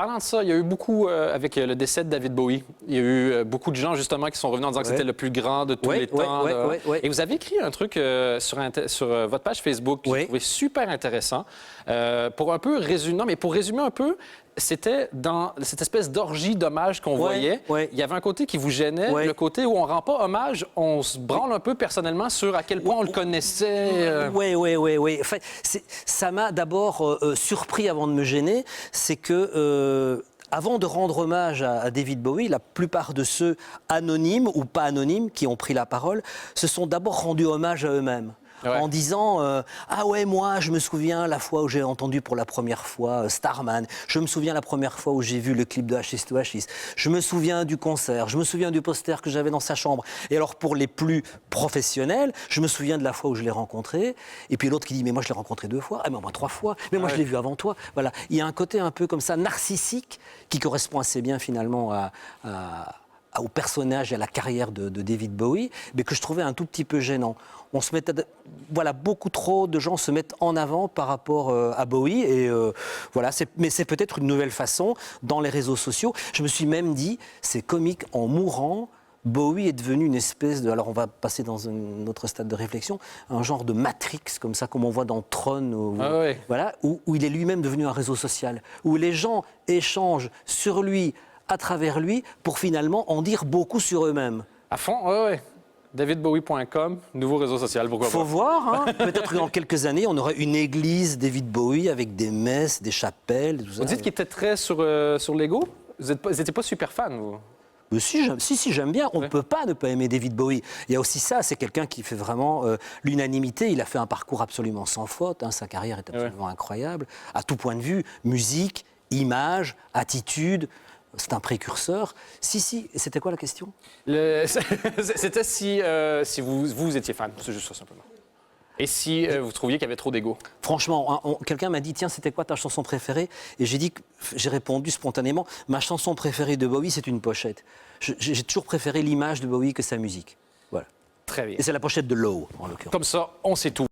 parlant de ça, il y a eu beaucoup, avec le décès de David Bowie, il y a eu beaucoup de gens, justement, qui sont revenus en disant que c'était le plus grand de tous les temps. Et vous avez écrit un truc sur votre page Facebook que j'ai trouvé super intéressant. Pour un peu résumer, non, mais pour résumer un peu, c'était dans cette espèce d'orgie d'hommage qu'on voyait. Il y avait un côté qui vous gênait, le côté où on rend pas hommage, on se branle un peu personnellement sur à quel point on le connaissait. Oui. Enfin, ça m'a d'abord surpris avant de me gêner, c'est que... avant de rendre hommage à David Bowie, la plupart de ceux anonymes ou pas anonymes qui ont pris la parole se sont d'abord rendus hommage à eux-mêmes. En disant ah ouais, moi je me souviens la fois où j'ai entendu pour la première fois Starman, je me souviens la première fois où j'ai vu le clip de Ashes to Ashes, je me souviens du concert, je me souviens du poster que j'avais dans sa chambre. Et alors pour les plus professionnels, je me souviens de la fois où je l'ai rencontré. Et puis l'autre qui dit mais moi je l'ai rencontré 2 fois, ah mais moi 3 fois, mais moi je l'ai vu avant toi. Voilà, il y a un côté un peu comme ça narcissique qui correspond assez bien finalement au personnage et à la carrière de David Bowie, mais que je trouvais un tout petit peu gênant. On se mettait, voilà, beaucoup trop de gens se mettent en avant par rapport à Bowie, et voilà, mais c'est peut-être une nouvelle façon dans les réseaux sociaux. Je me suis même dit, c'est comique, en mourant, Bowie est devenu une espèce de... Alors on va passer dans un autre stade de réflexion, un genre de Matrix, comme ça, comme on voit dans Tron, voilà, où il est lui-même devenu un réseau social, où les gens échangent sur lui, à travers lui, pour finalement en dire beaucoup sur eux-mêmes. À fond, davidbowie.com, nouveau réseau social, pourquoi pas? Faut voir, hein. Peut-être que dans quelques années, on aurait une église David Bowie avec des messes, des chapelles, tout ça. Vous dites qu'il était très sur l'ego? Vous n'étiez pas super fan, vous? Si, j'aime bien. On ne peut pas ne pas aimer David Bowie. Il y a aussi ça, c'est quelqu'un qui fait vraiment l'unanimité. Il a fait un parcours absolument sans faute, hein. Sa carrière est absolument incroyable, à tout point de vue, musique, image, attitude. C'est un précurseur. Si. C'était quoi la question? C'était si vous étiez fan. C'est juste ça, simplement. Et si vous trouviez qu'il y avait trop d'ego? Franchement, quelqu'un m'a dit, tiens, c'était quoi ta chanson préférée? Et j'ai répondu spontanément, ma chanson préférée de Bowie, c'est une pochette. J'ai toujours préféré l'image de Bowie que sa musique. Voilà. Très bien. Et c'est la pochette de Low, en l'occurrence. Comme ça, on sait tout.